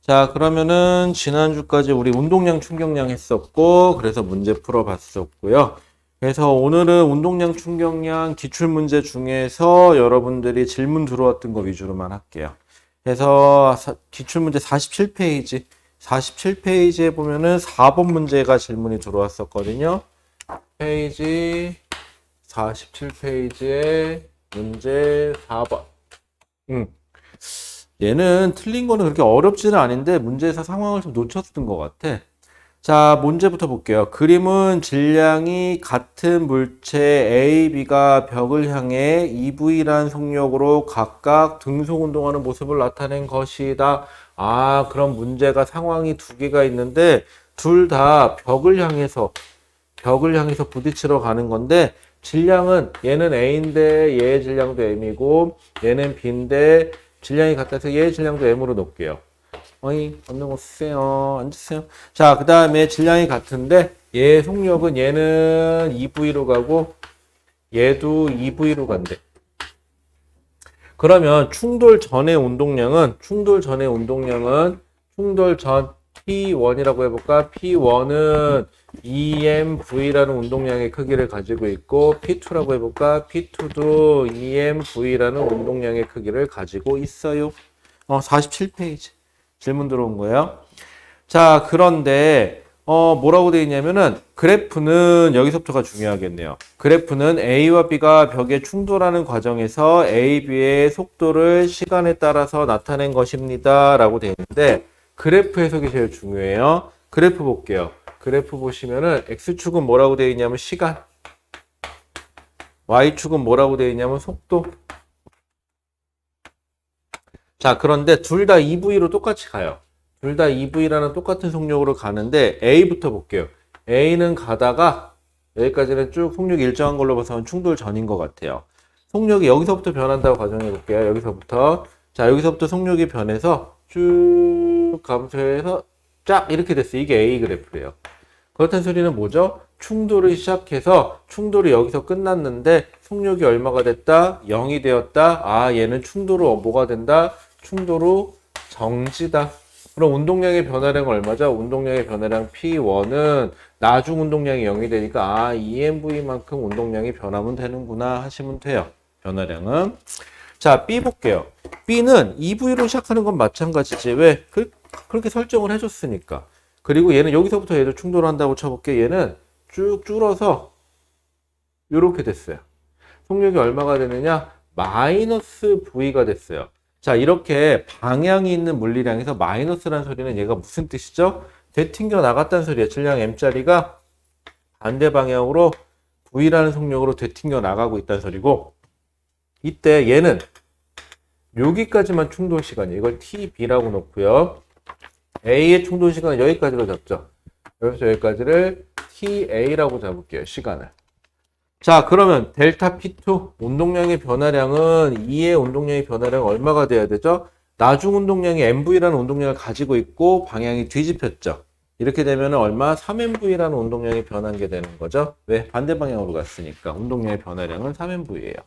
자, 그러면은 지난주까지 우리 운동량, 충격량 했었고, 그래서 문제 풀어봤었고요. 그래서 오늘은 운동량, 충격량 기출문제 중에서 여러분들이 질문 들어왔던 거 위주로만 할게요. 그래서 기출문제 47페이지, 47페이지에 보면은 4번 문제가 질문이 들어왔었거든요. 페이지 47페이지에 문제 4번. 얘는 틀린 거는 그렇게 어렵지는 않은데 문제에서 상황을 좀 놓쳤던 것 같아. 자, 문제부터 볼게요. 그림은 질량이 같은 물체 A, B가 벽을 향해 EV라는 속력으로 각각 등속 운동하는 모습을 나타낸 것이다. 아, 그럼 문제가 상황이 두 개가 있는데 둘 다 벽을 향해서 부딪히러 가는 건데 질량은 얘는 A인데 얘의 질량도 M이고 얘는 B인데 질량이 같아서 얘의 질량도 M으로 놓을게요. 어이, 얻는 거 쓰세요. 앉으세요. 자, 그 다음에 질량이 같은데 얘의 속력은 얘는 EV로 가고 얘도 EV로 간대. 그러면 충돌 전의 운동량은 충돌 전 P1이라고 해볼까? P1은 EMV라는 운동량의 크기를 가지고 있고 P2라고 해볼까? P2도 EMV라는 운동량의 크기를 가지고 있어요. 47페이지 질문 들어온 거예요. 자, 그런데 뭐라고 되어 있냐면은 그래프는 여기서부터가 중요하겠네요. 그래프는 A와 B가 벽에 충돌하는 과정에서 A, B의 속도를 시간에 따라서 나타낸 것입니다. 라고 되어 있는데 그래프 해석이 제일 중요해요. 그래프 볼게요. 그래프 보시면은 X축은 뭐라고 되어 있냐면 시간, Y축은 뭐라고 되어 있냐면 속도. 자, 그런데 둘 다 EV로 똑같이 가요. 둘 다 EV라는 똑같은 속력으로 가는데 A부터 볼게요. A는 가다가 여기까지는 쭉 속력이 일정한 걸로 봐서는 충돌 전인 것 같아요. 속력이 여기서부터 변한다고 가정해 볼게요. 여기서부터. 자, 여기서부터 속력이 변해서 쭉 감소해서 쫙 이렇게 됐어요. 이게 A 그래프예요. 그렇다는 소리는 뭐죠? 충돌을 시작해서 충돌이 여기서 끝났는데 속력이 얼마가 됐다? 0이 되었다. 아, 얘는 충돌로 뭐가 된다? 충돌로 정지다. 그럼 운동량의 변화량은 얼마죠? 운동량의 변화량 P1은 나중 운동량이 0이 되니까 아, EMV만큼 운동량이 변하면 되는구나 하시면 돼요. 변화량은. 자, B 볼게요. B는 EV로 시작하는 건 마찬가지지. 왜? 그렇게 설정을 해줬으니까. 그리고 얘는 여기서부터 얘도 충돌한다고 쳐볼게. 얘는 쭉 줄어서 이렇게 됐어요. 속력이 얼마가 되느냐? 마이너스 V가 됐어요. 자, 이렇게 방향이 있는 물리량에서 마이너스라는 소리는 얘가 무슨 뜻이죠? 되튕겨 나갔다는 소리예요. 질량 M자리가 반대 방향으로 V라는 속력으로 되튕겨 나가고 있다는 소리고 이때 얘는 여기까지만 충돌 시간이에요. 이걸 TB라고 놓고요. A의 충돌 시간은 여기까지로 잡죠. 여기서 여기까지를 TA라고 잡을게요. 시간을. 자, 그러면 델타 P2 운동량의 변화량은 2의 운동량의 변화량은 얼마가 돼야 되죠? 나중 운동량이 MV라는 운동량을 가지고 있고 방향이 뒤집혔죠. 이렇게 되면 얼마? 3MV라는 운동량이 변한 게 되는 거죠. 왜? 반대 방향으로 갔으니까 운동량의 변화량은 3MV예요.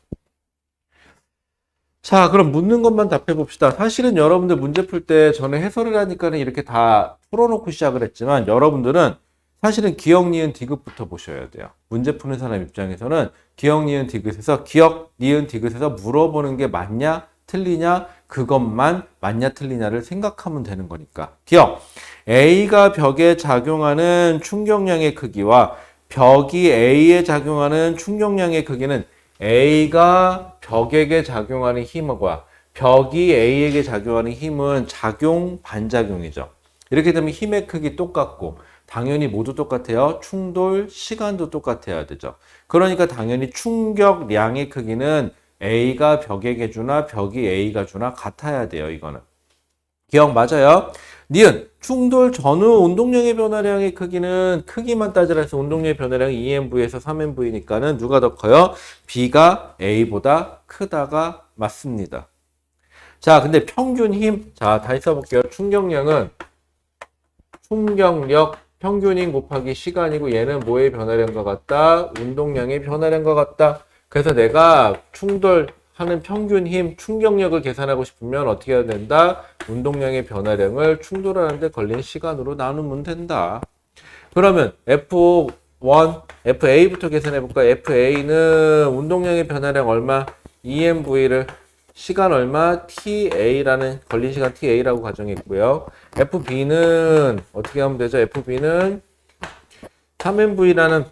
자, 그럼 묻는 것만 답해 봅시다. 사실은 여러분들 문제 풀 때 저는 해설을 하니까는 이렇게 다 풀어놓고 시작을 했지만 여러분들은 사실은 기억, 니은, 디귿부터 보셔야 돼요. 문제 푸는 사람 입장에서는 기억, 니은, 디귿에서 기억, 니은, 디귿에서 물어보는 게 맞냐, 틀리냐, 그것만 맞냐, 틀리냐를 생각하면 되는 거니까. 기억, A가 벽에 작용하는 충격량의 크기와 벽이 A에 작용하는 충격량의 크기는 A가 벽에게 작용하는 힘과 벽이 A에게 작용하는 힘은 작용, 반작용이죠. 이렇게 되면 힘의 크기 똑같고 당연히 모두 똑같아요. 충돌, 시간도 똑같아야 되죠. 그러니까 당연히 충격량의 크기는 A가 벽에게 주나 벽이 A가 주나 같아야 돼요. 이거는. 기억 맞아요? 니은 충돌 전후 운동량의 변화량의 크기는 크기만 따지라 해서 운동량의 변화량이 2MV에서 3MV니까는 누가 더 커요? B가 A보다 크다가 맞습니다. 자, 근데 평균 힘. 자, 다시 써볼게요. 충격량은 충격력 평균 힘 곱하기 시간이고 얘는 뭐의 변화량과 같다? 운동량의 변화량과 같다. 그래서 내가 충돌 하는 평균 힘, 충격력을 계산하고 싶으면 어떻게 해야 된다? 운동량의 변화량을 충돌하는 데 걸린 시간으로 나누면 된다. 그러면 F1, FA부터 계산해 볼까? FA는 운동량의 변화량 얼마? EMV를 시간 얼마? TA라는 걸린 시간 TA라고 가정했고요. FB는 어떻게 하면 되죠? FB는 3MV라는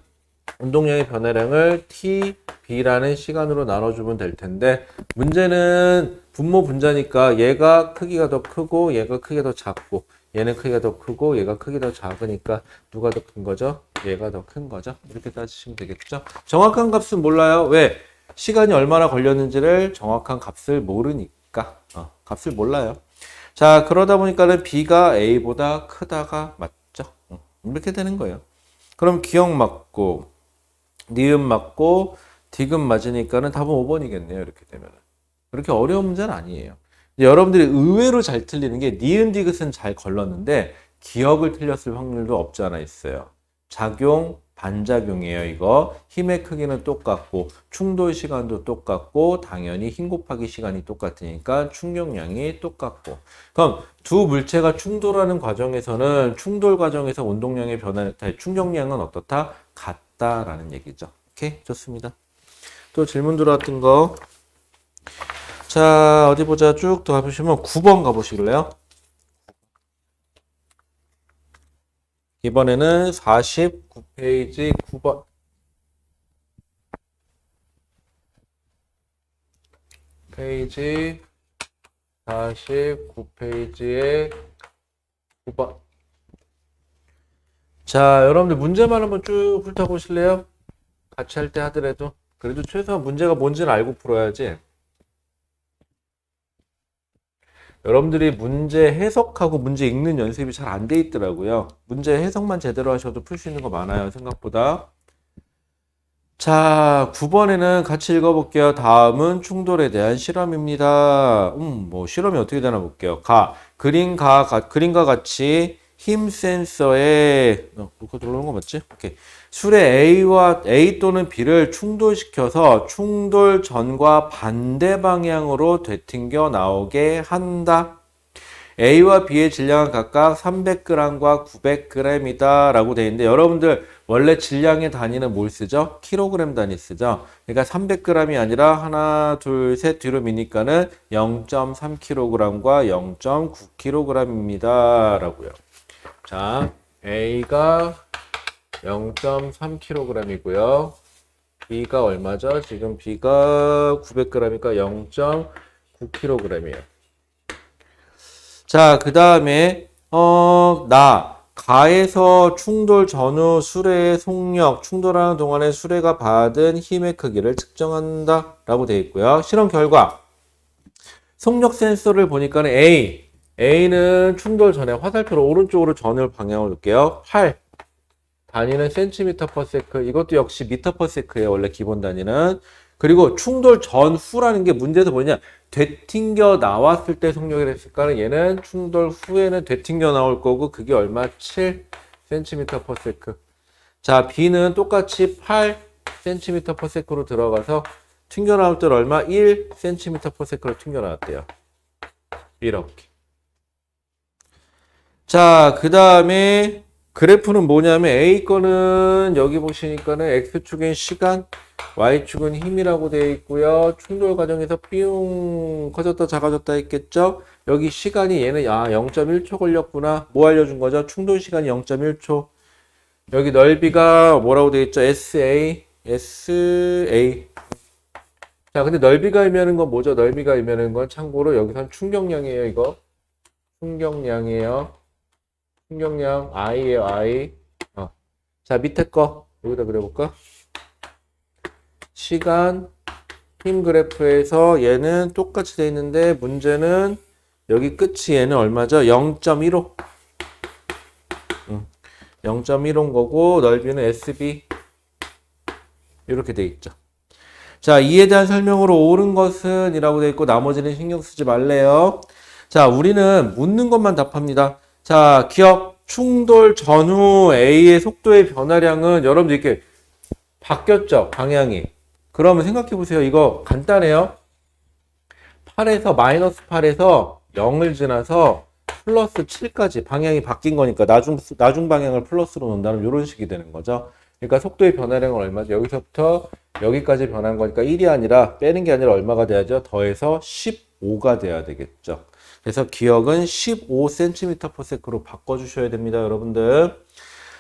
운동량의 변화량을 TB라는 시간으로 나눠주면 될 텐데, 문제는 분모 분자니까 얘가 크기가 더 크고 얘가 크기가 더 작고 얘는 크기가 더 크고 얘가 크기가 더 작으니까 누가 더 큰 거죠? 얘가 더 큰 거죠? 이렇게 따지시면 되겠죠? 정확한 값은 몰라요. 왜? 시간이 얼마나 걸렸는지를 정확한 값을 모르니까 값을 몰라요. 자, 그러다 보니까는 B가 A보다 크다가 맞죠? 이렇게 되는 거예요. 그럼 기억 맞고 니은 맞고 디귿 맞으니까는 답은 5번이겠네요. 이렇게 되면 그렇게 어려운 문제는 아니에요. 여러분들이 의외로 잘 틀리는 게 니은 디귿은 잘 걸렀는데 기억을 틀렸을 확률도 없지 않아 있어요. 작용, 반작용이에요. 이거 힘의 크기는 똑같고 충돌 시간도 똑같고 당연히 힘 곱하기 시간이 똑같으니까 충격량이 똑같고, 그럼 두 물체가 충돌하는 과정에서는 충돌 과정에서 운동량의 변화, 충격량은 어떻다? 같다라는 얘기죠. 오케이, 좋습니다. 또 질문 들어왔던 거. 자, 어디 보자. 쭉 더 가보시면 9번 가보시길래요. 이번에는 49페이지 9번. 페이지 49페이지에 9번. 자, 여러분들 문제만 한번 쭉 훑어보실래요? 같이 할 때 하더라도. 그래도 최소한 문제가 뭔지는 알고 풀어야지. 여러분들이 문제 해석하고 문제 읽는 연습이 잘 안 돼 있더라고요. 문제 해석만 제대로 하셔도 풀 수 있는 거 많아요, 생각보다. 자, 9번에는 같이 읽어볼게요. 다음은 충돌에 대한 실험입니다. 뭐 실험이 어떻게 되나 볼게요. 그림과 같이 힘 센서에 이거 들어오는 거 맞지? 오케이. 술의 A 또는 B를 충돌시켜서 충돌 전과 반대 방향으로 되튕겨 나오게 한다. A와 B의 질량은 각각 300g과 900g이다 라고 되어 있는데, 여러분들 원래 질량의 단위는 뭘 쓰죠? 킬로그램 단위 쓰죠. 그러니까 300g이 아니라 하나, 둘, 셋 뒤로 미니까는 0.3kg과 0.9kg입니다 라고요. 자, A가 0.3kg이고요. B가 얼마죠? 지금 B가 900g이니까 0.9kg이에요. 자, 그 다음에 가에서 충돌 전후 수레의 속력, 충돌하는 동안에 수레가 받은 힘의 크기를 측정한다 라고 되어 있고요. 실험 결과 속력 센서를 보니까 A는 충돌 전에 화살표로 오른쪽으로 전을 방향을 놓을게요. 8 단위는 cm/s, 이것도 역시 m/s예요. 원래 기본 단위는. 그리고 충돌 전후라는 게 문제에서 뭐냐, 되튕겨 나왔을 때 속력이 됐을까는 얘는 충돌 후에는 되튕겨 나올 거고 그게 얼마? 7 cm/s. 자, B는 똑같이 8 cm/s로 들어가서 튕겨 나올 때는 얼마? 1 cm/s로 튕겨 나왔대요. 이렇게. 자, 그 다음에 그래프는 뭐냐면 A 거는 여기 보시니까는 X축은 시간, Y축은 힘이라고 되어 있고요. 충돌 과정에서 삐용 커졌다 작아졌다 했겠죠? 여기 시간이 얘는 0.1초 걸렸구나. 뭐 알려준 거죠? 충돌 시간이 0.1초. 여기 넓이가 뭐라고 되어 있죠? SA. 자, 근데 넓이가 의미하는 건 뭐죠? 넓이가 의미하는 건 참고로 여기선 충격량이에요, 이거. 충격량이에요. 충격량 I에요, I. 자, 밑에 거 여기다 그려볼까? 시간, 힘 그래프에서 얘는 똑같이 돼 있는데 문제는 여기 끝이 얘는 얼마죠? 0.15. 0.15인 거고 넓이는 SB. 이렇게 돼 있죠. 자, 이에 대한 설명으로 옳은 것은 이라고 돼 있고 나머지는 신경 쓰지 말래요. 자, 우리는 묻는 것만 답합니다. 자, 기억, 충돌 전후 A의 속도의 변화량은 여러분들 이렇게 바뀌었죠? 방향이. 그러면 생각해 보세요. 이거 간단해요. 8에서 마이너스 8에서 0을 지나서 플러스 7까지 방향이 바뀐 거니까 나중 방향을 플러스로 놓는다면 이런 식이 되는 거죠. 그러니까 속도의 변화량은 얼마죠? 여기서부터 여기까지 변한 거니까 1이 아니라 빼는 게 아니라 얼마가 돼야죠? 더해서 15가 돼야 되겠죠. 그래서 기억은 15cm/s로 바꿔주셔야 됩니다, 여러분들.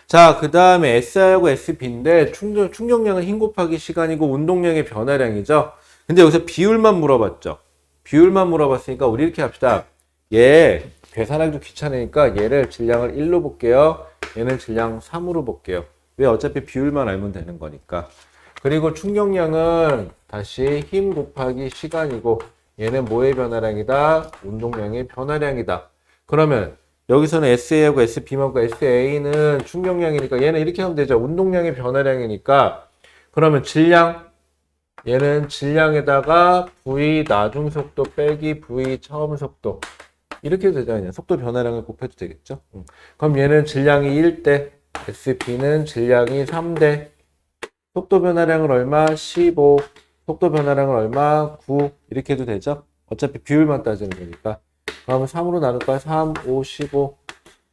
자, 그 다음에 SI하고 SB인데 충격량은 힘 곱하기 시간이고 운동량의 변화량이죠. 근데 여기서 비율만 물어봤죠. 비율만 물어봤으니까 우리 이렇게 합시다. 얘 계산하기도 귀찮으니까 얘를 질량을 1로 볼게요. 얘는 질량 3으로 볼게요. 왜? 어차피 비율만 알면 되는 거니까. 그리고 충격량은 다시 힘 곱하기 시간이고 얘는 뭐의 변화량이다? 운동량의 변화량이다. 그러면 여기서는 SA하고 SB만고 SA는 충격량이니까 얘는 이렇게 하면 되죠. 운동량의 변화량이니까 그러면 질량 얘는 질량에다가 V 나중 속도 빼기 V 처음 속도 이렇게 되잖아요. 속도 변화량을 곱해도 되겠죠. 그럼 얘는 질량이 1대 SB는 질량이 3대 속도 변화량은 얼마? 15 속도 변화량은 얼마? 9 이렇게 해도 되죠. 어차피 비율만 따지는 거니까. 그러면 3으로 나눌까요? 3, 5, 15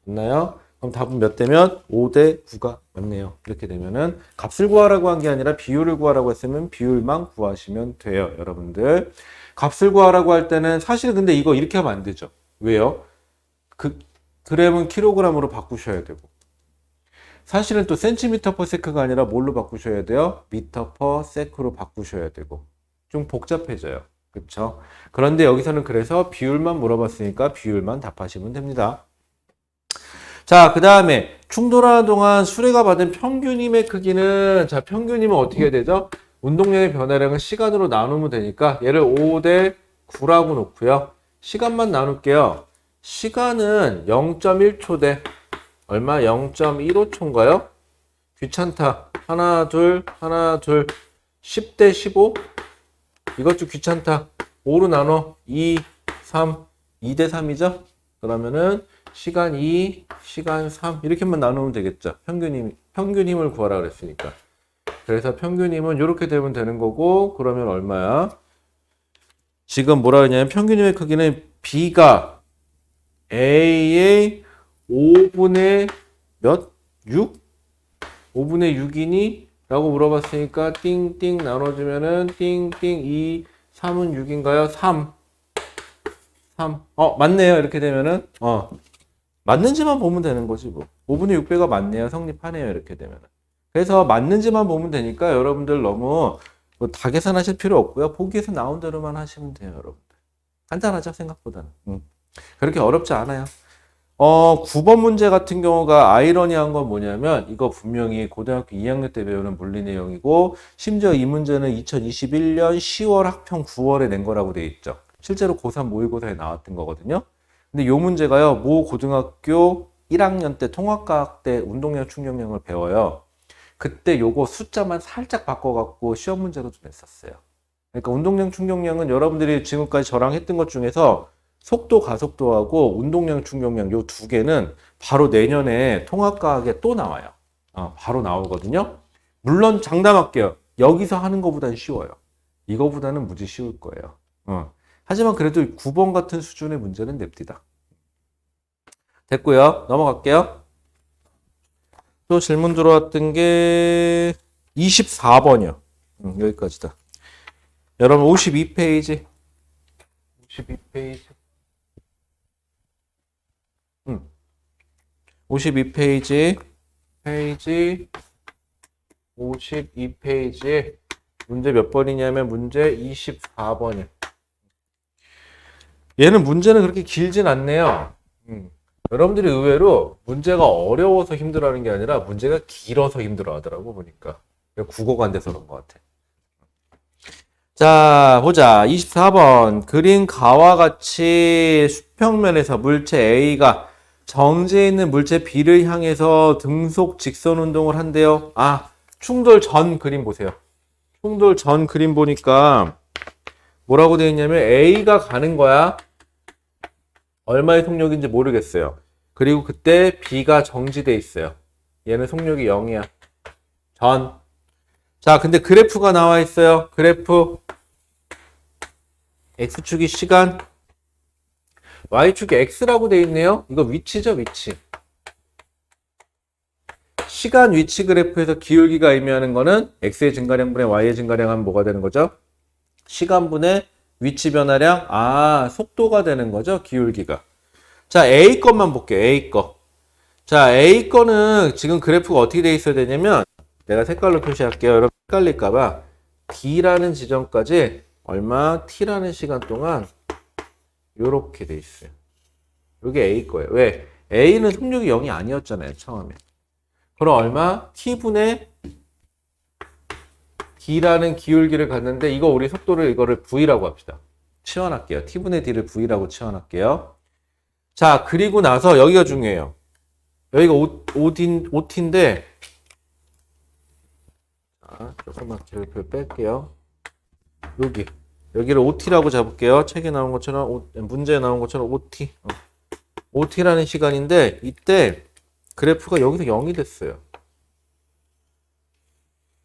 맞나요? 그럼 답은 몇 대면? 5대 9가 맞네요. 이렇게 되면은 값을 구하라고 한 게 아니라 비율을 구하라고 했으면 비율만 구하시면 돼요, 여러분들. 값을 구하라고 할 때는 사실 근데 이거 이렇게 하면 안 되죠. 왜요? 그램은 킬로그램으로 바꾸셔야 되고 사실은 또 센티미터 퍼 세크가 아니라 뭘로 바꾸셔야 돼요? 미터 퍼 세크로 바꾸셔야 되고 좀 복잡해져요. 그쵸? 그런데 여기서는 그래서 비율만 물어봤으니까 비율만 답하시면 됩니다. 자, 그 다음에 충돌하는 동안 수레가 받은 평균 힘의 크기는 자, 평균 힘은 어떻게 해야 되죠? 운동량의 변화량은 시간으로 나누면 되니까 얘를 5대 9라고 놓고요. 시간만 나눌게요. 시간은 0.1초 대 얼마? 0.15초인가요? 귀찮다. 하나, 둘, 10대 15? 이것 좀 귀찮다. 5로 나눠. 2, 3, 2대 3이죠? 그러면은 시간 2, 시간 3 이렇게만 나누면 되겠죠. 평균 힘을 구하라 그랬으니까. 그래서 평균 힘은 이렇게 되면 되는 거고 그러면 얼마야? 지금 뭐라 그러냐면 평균 힘의 크기는 B가 A의 5분의 몇? 6? 5분의 6이니? 라고 물어봤으니까 띵띵 나눠주면은 띵띵 2, 3은 6인가요? 3. 맞네요. 이렇게 되면은 맞는지만 보면 되는 거지 뭐. 5분의 6배가 맞네요. 성립하네요. 이렇게 되면은. 그래서 맞는지만 보면 되니까 여러분들 너무 뭐 다 계산하실 필요 없고요. 보기에서 나온 대로만 하시면 돼요, 여러분들. 간단하죠, 생각보다는. 그렇게 어렵지 않아요. 9번 문제 같은 경우가 아이러니한 건 뭐냐면 이거 분명히 고등학교 2학년 때 배우는 물리 내용이고 심지어 이 문제는 2021년 10월 학평 9월에 낸 거라고 돼 있죠. 실제로 고3 모의고사에 나왔던 거거든요. 근데 이 문제가요. 모 고등학교 1학년 때 통합과학 때 운동량 충격량을 배워요. 그때 요거 숫자만 살짝 바꿔갖고 시험 문제로 좀 냈었어요. 그러니까 운동량 충격량은 여러분들이 지금까지 저랑 했던 것 중에서 속도 가속도하고 운동량 충격량 요 두 개는 바로 내년에 통합과학에 또 나와요. 바로 나오거든요. 물론 장담할게요. 여기서 하는 것보다는 쉬워요. 이거보다는 무지 쉬울 거예요. 하지만 그래도 9번 같은 수준의 문제는 냅디다. 됐고요. 넘어갈게요. 또 질문 들어왔던 게 24번이요. 여기까지다. 여러분 52페이지. 52페이지. 52페이지. 페이지 52페이지에 문제 몇 번이냐면 문제 24번이요. 얘는 문제는 그렇게 길진 않네요. 여러분들이 의외로 문제가 어려워서 힘들어하는 게 아니라 문제가 길어서 힘들어하더라고 보니까. 국어가 안 돼서 그런 것 같아. 자, 보자. 24번. 그린 가와 같이 수평면에서 물체 A가 정지해 있는 물체 B를 향해서 등속 직선 운동을 한대요. 충돌 전 그림 보세요. 충돌 전 그림 보니까 뭐라고 되어 있냐면 A가 가는 거야. 얼마의 속력인지 모르겠어요. 그리고 그때 B가 정지돼 있어요. 얘는 속력이 0이야. 전. 자, 근데 그래프가 나와 있어요. 그래프. X축이 시간, Y축이 X라고 돼 있네요. 이거 위치죠, 위치. 시간 위치 그래프에서 기울기가 의미하는 거는 X의 증가량분의 Y의 증가량 하면 뭐가 되는 거죠? 시간분의 위치 변화량, 속도가 되는 거죠, 기울기가. 자, A 것만 볼게요, A 거. 자, A 거는 지금 그래프가 어떻게 돼 있어야 되냐면, 내가 색깔로 표시할게요. 여러분 헷갈릴까봐. D라는 지점까지 얼마? T라는 시간 동안 요렇게 돼 있어요. 요게 A 거예요. 왜? A는 속력이 0이 아니었잖아요, 처음에. 그럼 얼마? T분의 D라는 기울기를 갖는데, 이거 우리 속도를 이거를 V라고 합시다. 치환할게요. T분의 D를 V라고 치환할게요. 자, 그리고 나서 여기가 중요해요. 여기가 OT인데, 자, 조금만 기울기를 뺄게요. 여기를 OT라고 잡을게요. 책에 나온 것처럼, 문제에 나온 것처럼 OT. OT라는 시간인데, 이때 그래프가 여기서 0이 됐어요.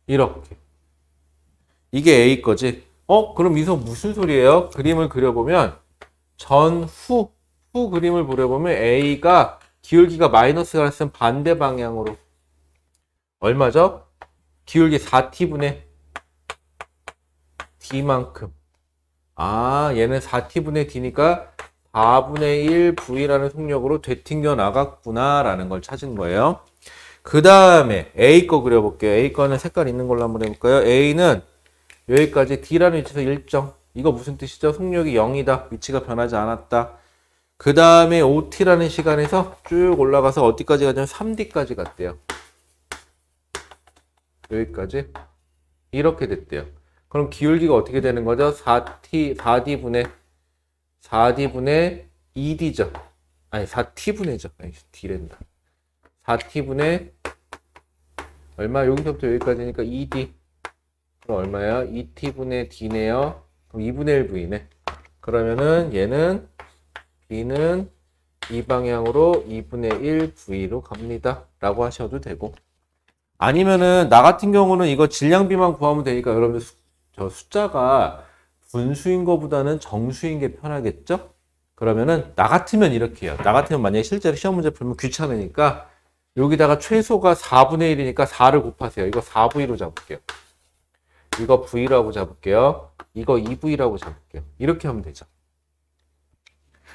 이렇게. 이게 A 거지. 그럼 이서 무슨 소리예요? 그림을 그려보면, 후 그림을 그려보면 A가 기울기가 마이너스가 됐으면 반대 방향으로. 얼마죠? 기울기 4t분의 D만큼. 얘는 4t분의 D니까 4분의 1 V라는 속력으로 되튕겨 나갔구나 라는 걸 찾은 거예요. 그 다음에 A 거 그려볼게요. A 거는 색깔 있는 걸로 한번 해볼까요? A는 여기까지 D라는 위치에서 일정. 이거 무슨 뜻이죠? 속력이 0이다. 위치가 변하지 않았다. 그 다음에 OT라는 시간에서 쭉 올라가서 어디까지 가냐면 3D까지 갔대요. 여기까지. 이렇게 됐대요. 그럼 기울기가 어떻게 되는 거죠? 4D분의 2D죠. 아니, 4T분의죠. 아니, D랜다. 4T분의 얼마? 여기서부터 여기까지니까 2D. 그럼 얼마야? 2T분의 D네요. 그럼 2분의 1V네. 그러면은 얘는 B는 이 방향으로 2분의 1V로 갑니다. 라고 하셔도 되고. 아니면은 나 같은 경우는 이거 질량비만 구하면 되니까 여러분들 저 숫자가 분수인 것보다는 정수인 게 편하겠죠? 그러면은 나 같으면 이렇게 해요. 나 같으면 만약에 실제로 시험 문제 풀면 귀찮으니까 여기다가 최소가 4분의 1이니까 4를 곱하세요. 이거 4V로 잡을게요. 이거 V라고 잡을게요. 이거 2V라고 잡을게요. 이렇게 하면 되죠.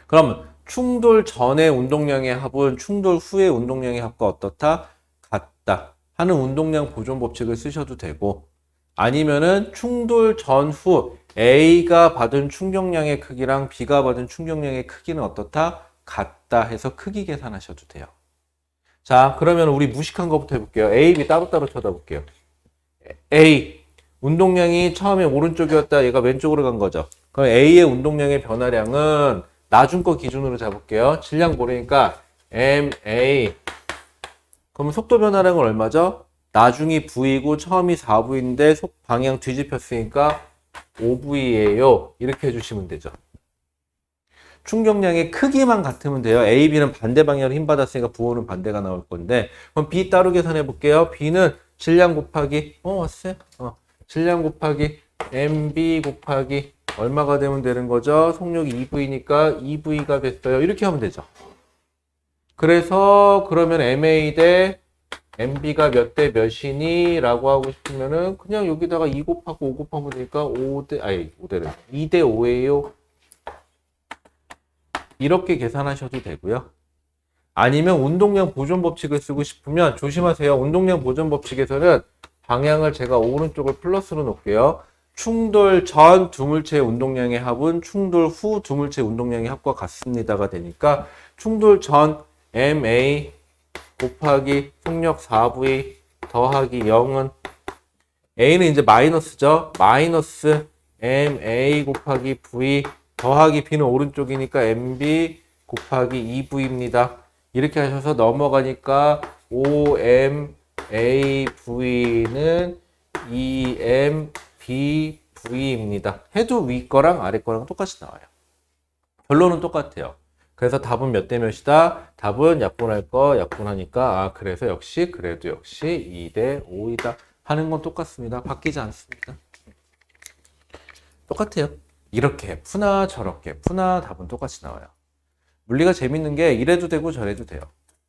그럼 충돌 전의 운동량의 합은 충돌 후의 운동량의 합과 어떻다? 같다 하는 운동량 보존 법칙을 쓰셔도 되고, 아니면은 충돌 전후 A가 받은 충격량의 크기랑 B가 받은 충격량의 크기는 어떻다? 같다 해서 크기 계산하셔도 돼요. 자, 그러면 우리 무식한 것부터 해볼게요. A, B 따로따로 쳐다볼게요. A, 운동량이 처음에 오른쪽이었다. 얘가 왼쪽으로 간 거죠. 그럼 A의 운동량의 변화량은 나중 거 기준으로 잡을게요. 질량 모르니까 MA. 그러면 속도 변화량은 얼마죠? 나중이 V이고 처음이 4V인데 방향 뒤집혔으니까 5V예요. 이렇게 해주시면 되죠. 충격량의 크기만 같으면 돼요. A, B는 반대 방향으로 힘 받았으니까 부호는 반대가 나올 건데, 그럼 B 따로 계산해 볼게요. B는 질량 곱하기 왔어요? 질량 곱하기 MB 곱하기 얼마가 되면 되는 거죠? 속력이 2V니까 2V가 됐어요. 이렇게 하면 되죠. 그래서 그러면 MA 대 MB가 몇 대 몇이니? 라고 하고 싶으면은 그냥 여기다가 2 곱하고 5 곱하면 되니까 5대는 2대 5예요. 이렇게 계산하셔도 되고요. 아니면 운동량 보존 법칙을 쓰고 싶으면 조심하세요. 운동량 보존 법칙에서는 방향을 제가 오른쪽을 플러스로 놓을게요. 충돌 전 두물체의 운동량의 합은 충돌 후 두물체의 운동량의 합과 같습니다가 되니까 충돌 전 MA 곱하기 속력 4V 더하기 0은 A는 이제 마이너스죠. 마이너스 MA 곱하기 V 더하기 B는 오른쪽이니까 MB 곱하기 2V입니다. 이렇게 하셔서 넘어가니까 5MAV는 2MBV입니다. 해도 위 거랑 아래 거랑 똑같이 나와요. 결론은 똑같아요. 그래서 답은 몇 대 몇이다? 답은 약분할 거 약분하니까 그래서 역시 그래도 역시 2대 5이다 하는 건 똑같습니다. 바뀌지 않습니다. 똑같아요. 이렇게 푸나 저렇게 푸나 답은 똑같이 나와요. 물리가 재밌는 게 이래도 되고 저래도 돼요.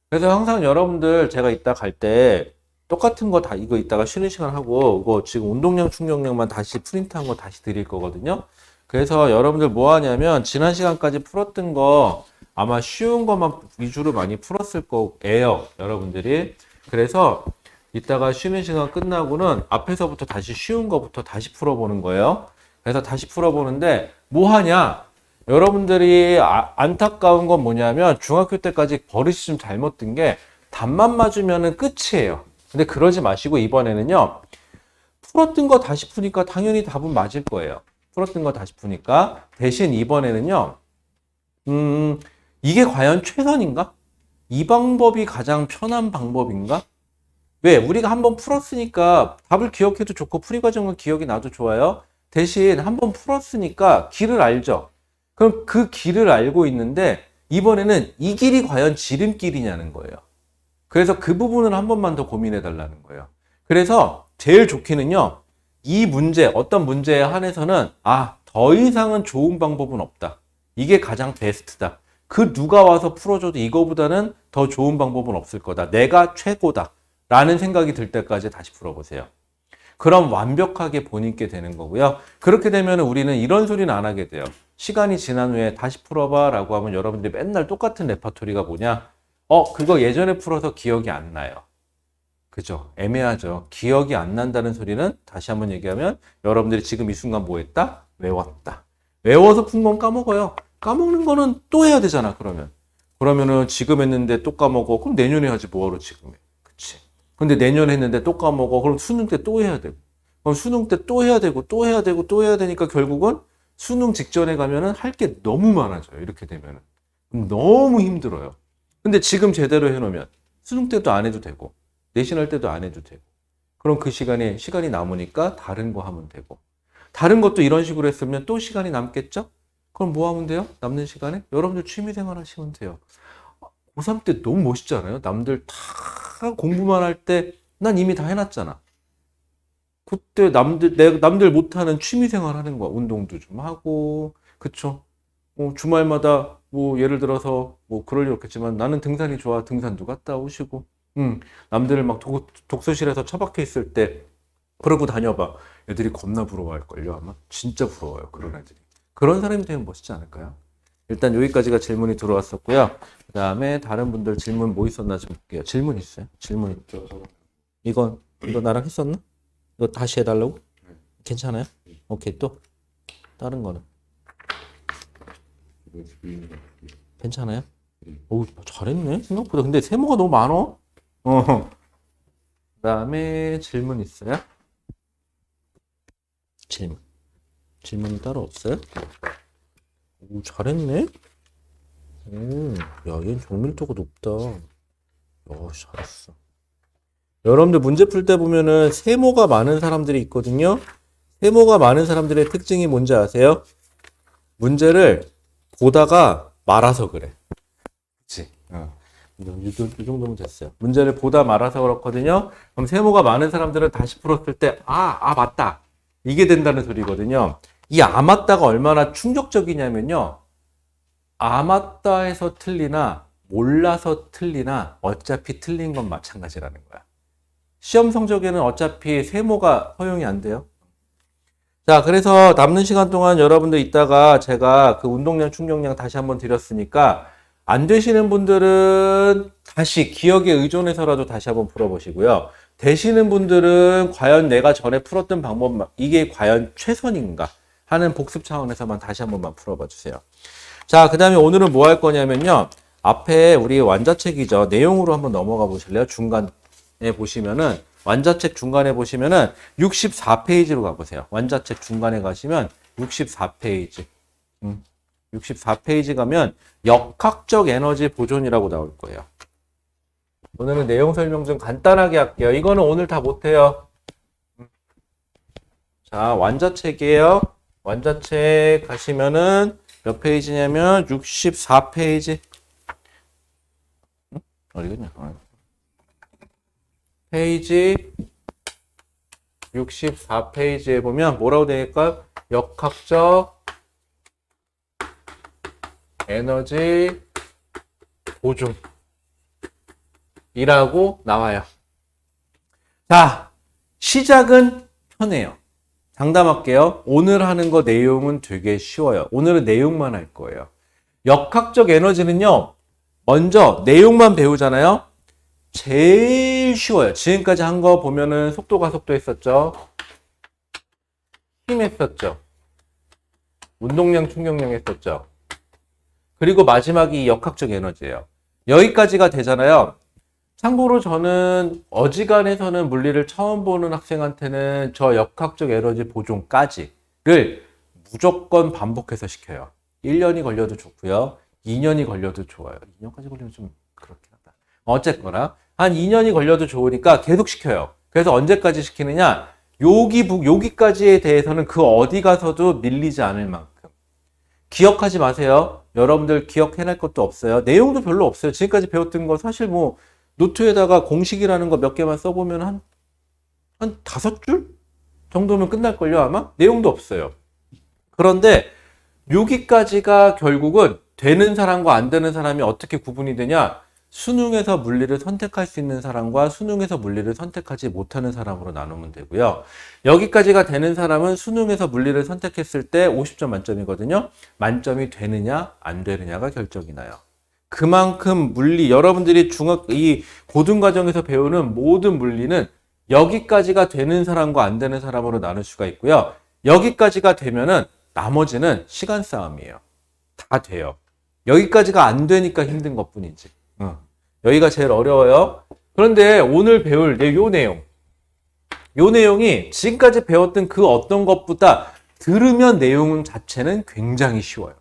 그래서 항상 여러분들 제가 이따 갈 때 똑같은 거 다 이거 이따가 쉬는 시간 하고 이거 지금 운동량 충격량만 다시 프린트한 거 다시 드릴 거거든요. 그래서 여러분들 뭐 하냐면 지난 시간까지 풀었던 거 아마 쉬운 것만 위주로 많이 풀었을 거예요, 여러분들이. 그래서 이따가 쉬는 시간 끝나고는 앞에서부터 다시 쉬운 거부터 다시 풀어보는 거예요. 그래서 다시 풀어보는데 뭐 하냐? 여러분들이 안타까운 건 뭐냐면 중학교 때까지 버릇이 좀 잘못된 게 답만 맞으면은 끝이에요. 근데 그러지 마시고 이번에는요. 풀었던 거 다시 푸니까 당연히 답은 맞을 거예요. 풀었던 거 다시 푸니까. 대신 이번에는요. 이게 과연 최선인가? 이 방법이 가장 편한 방법인가? 왜? 우리가 한번 풀었으니까 답을 기억해도 좋고 풀이 과정은 기억이 나도 좋아요. 대신 한번 풀었으니까 길을 알죠. 그럼 그 길을 알고 있는데 이번에는 이 길이 과연 지름길이냐는 거예요. 그래서 그 부분을 한 번만 더 고민해 달라는 거예요. 그래서 제일 좋기는요. 이 문제, 어떤 문제에 한해서는 더 이상은 좋은 방법은 없다. 이게 가장 베스트다. 그 누가 와서 풀어줘도 이거보다는 더 좋은 방법은 없을 거다. 내가 최고다. 라는 생각이 들 때까지 다시 풀어보세요. 그럼 완벽하게 본인께 되는 거고요. 그렇게 되면 우리는 이런 소리는 안 하게 돼요. 시간이 지난 후에 다시 풀어봐 라고 하면 여러분들이 맨날 똑같은 레파토리가 뭐냐? 그거 예전에 풀어서 기억이 안 나요. 그죠? 애매하죠. 기억이 안 난다는 소리는 다시 한번 얘기하면 여러분들이 지금 이 순간 뭐 했다? 외웠다. 외워서 푼 건 까먹어요. 까먹는 거는 또 해야 되잖아, 그러면. 그러면은 지금 했는데 또 까먹어. 그럼 내년에 하지 뭐하러 지금 해. 그치? 근데 내년에 했는데 또 까먹어. 그럼 수능 때 또 해야 되고. 그럼 수능 때 또 해야 되고, 또 해야 되고, 또 해야 되니까 결국은 수능 직전에 가면은 할 게 너무 많아져요. 이렇게 되면은. 너무 힘들어요. 근데 지금 제대로 해놓으면 수능 때도 안 해도 되고, 내신 할 때도 안 해도 되고. 그럼 그 시간이 남으니까 다른 거 하면 되고. 다른 것도 이런 식으로 했으면 또 시간이 남겠죠? 그럼 뭐 하면 돼요? 남는 시간에? 여러분들 취미생활 하시면 돼요. 고3 때 너무 멋있지 않아요? 남들 다 공부만 할 때 난 이미 다 해놨잖아. 그때 남들 못하는 취미생활 하는 거야. 운동도 좀 하고, 그쵸? 주말마다 뭐 예를 들어서 뭐 그럴 일 없겠지만 나는 등산이 좋아. 등산도 갔다 오시고, 남들을 막 독서실에서 처박혀 있을 때 그러고 다녀봐. 애들이 겁나 부러워할걸요, 아마. 진짜 부러워요, 그런 애들이. 그런 사람이 되면 멋있지 않을까요? 일단 여기까지가 질문이 들어왔었고요. 그 다음에 다른 분들 질문 뭐 있었나 좀 볼게요. 질문 있어요? 질문 있죠. 이거 나랑 했었나? 이거 다시 해달라고? 괜찮아요? 오케이, 또? 다른 거는? 괜찮아요? 오, 잘했네, 생각보다. 근데 세모가 너무 많어? 그 다음에 질문 있어요? 질문이 따로 없어요? 오, 잘했네? 오, 야, 얘는 정밀도가 높다. 야, 잘했어. 여러분들 문제 풀 때 보면은 세모가 많은 사람들이 있거든요. 세모가 많은 사람들의 특징이 뭔지 아세요? 문제를 보다가 말아서 그래. 그치? 이 정도면 됐어요. 문제를 보다 말아서 그렇거든요. 그럼 세모가 많은 사람들은 다시 풀었을 때, 맞다. 이게 된다는 소리거든요. 이 맞다가 얼마나 충격적이냐면요. 맞다 해서 틀리나, 몰라서 틀리나, 어차피 틀린 건 마찬가지라는 거야. 시험 성적에는 어차피 세모가 허용이 안 돼요. 자, 그래서 남는 시간 동안 여러분들 이따가 제가 그 운동량, 충격량 다시 한번 드렸으니까 안 되시는 분들은 다시 기억에 의존해서라도 다시 한번 풀어보시고요. 되시는 분들은 과연 내가 전에 풀었던 방법, 이게 과연 최선인가 하는 복습 차원에서만 다시 한번만 풀어봐 주세요. 자, 그 다음에 오늘은 뭐 할 거냐면요. 앞에 우리 완자책이죠. 내용으로 한번 넘어가 보실래요? 중간에 보시면은 완자책 중간에 보시면은 64페이지로 가보세요. 완자책 중간에 가시면 64페이지. 64페이지 가면 역학적 에너지 보존이라고 나올 거예요. 오늘은 내용 설명 좀 간단하게 할게요. 이거는 오늘 다 못해요. 자, 완자책이에요. 완자책 가시면은 몇 페이지냐면 64페이지. 어디겠냐? 페이지 64페이지에 보면 뭐라고 되어 있을까요? 역학적 에너지 보존이라고 나와요. 자, 시작은 편해요. 장담할게요. 오늘 하는 거 내용은 되게 쉬워요. 오늘은 내용만 할 거예요. 역학적 에너지는요, 먼저 내용만 배우잖아요. 제일 쉬워요. 지금까지 한 거 보면은 속도 가속도 했었죠. 힘 했었죠. 운동량 충격량 했었죠. 그리고 마지막이 역학적 에너지예요. 여기까지가 되잖아요. 참고로 저는 어지간해서는 물리를 처음 보는 학생한테는 저 역학적 에너지 보존까지를 무조건 반복해서 시켜요. 1년이 걸려도 좋고요. 2년이 걸려도 좋아요. 2년까지 걸리면 좀 그렇긴 하다. 어쨌거나 한 2년이 걸려도 좋으니까 계속 시켜요. 그래서 언제까지 시키느냐? 여기까지에 대해서는 그 어디 가서도 밀리지 않을 만큼. 기억하지 마세요. 여러분들 기억해낼 것도 없어요. 내용도 별로 없어요. 지금까지 배웠던 거 사실 뭐 노트에다가 공식이라는 거 몇 개만 써보면 한 5줄 정도면 끝날걸요, 아마? 내용도 없어요. 그런데 여기까지가 결국은 되는 사람과 안 되는 사람이 어떻게 구분이 되냐? 수능에서 물리를 선택할 수 있는 사람과 수능에서 물리를 선택하지 못하는 사람으로 나누면 되고요. 여기까지가 되는 사람은 수능에서 물리를 선택했을 때 50점 만점이거든요. 만점이 되느냐, 안 되느냐가 결정이 나요. 그만큼 물리, 여러분들이 이 고등과정에서 배우는 모든 물리는 여기까지가 되는 사람과 안 되는 사람으로 나눌 수가 있고요. 여기까지가 되면은 나머지는 시간 싸움이에요. 다 돼요. 여기까지가 안 되니까 힘든 것 뿐이지. 여기가 제일 어려워요. 그런데 오늘 배울 요 내용이 지금까지 배웠던 그 어떤 것보다 들으면 내용 자체는 굉장히 쉬워요.